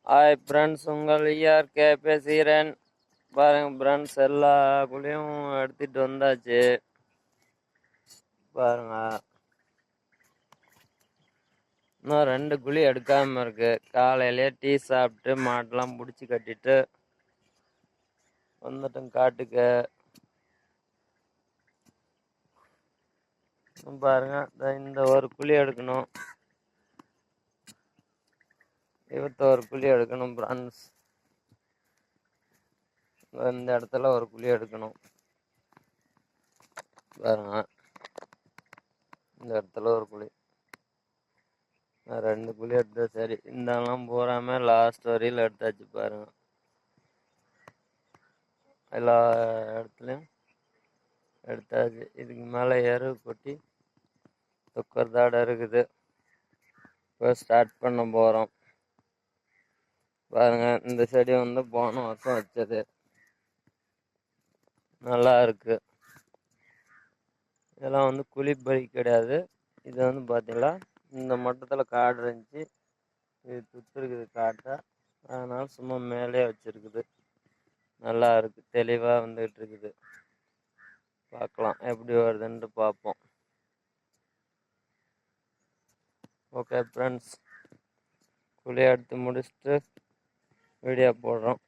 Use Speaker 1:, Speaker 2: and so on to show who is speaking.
Speaker 1: Hi friends, உங்கள் ERK பேசுகிறேன். பாருங்க ஃப்ரெண்ட்ஸ், எல்லா குழியும் எடுத்துட்டு வந்தாச்சு. பாருங்க, இன்னும் 2 குழி எடுக்காம இருக்கு. காலையிலே டீ சாப்பிட்டு மாட்டெல்லாம் பிடிச்சி கட்டிட்டு வந்துட்டோம் காட்டுக்கு. பாருங்க, இந்த ஒரு குழி எடுக்கணும், ஒரு குழி எடுக்கணும் ஃப்ரெண்ட்ஸ். இந்த இடத்துல ஒரு குழி எடுக்கணும். பாருங்க, இந்த இடத்துல ஒரு குழி, 2 குழி எடுத்தா சரி. இந்தெல்லாம் போறாம லாஸ்ட் வரையில் எடுத்தாச்சு. பாருங்க, எல்லா இடத்துலையும் எடுத்தாச்சு. இதுக்கு மேலே எரு கொட்டி துக்கறதாட இருக்குது. இப்போ ஸ்டார்ட் பண்ண போகிறோம். பாருங்க, இந்த செடி வந்து போன வருஷம் வச்சது, நல்லா இருக்கு. இதெல்லாம் வந்து குழிப்பறி கிடையாது. இது வந்து பார்த்தீங்களா, இந்த மட்டத்தில் காடு இருந்துச்சு, இது துத்துருக்குது காட்டை. அதனால சும்மா மேலே வச்சிருக்குது. நல்லா இருக்கு, தெளிவாக வந்துகிட்டு இருக்குது. பார்க்கலாம் எப்படி வருதுன்ட்டு பார்ப்போம். ஓகே ஃப்ரெண்ட்ஸ், குழி எடுத்து முடிச்சுட்டு வீடியோ போடுறோம்.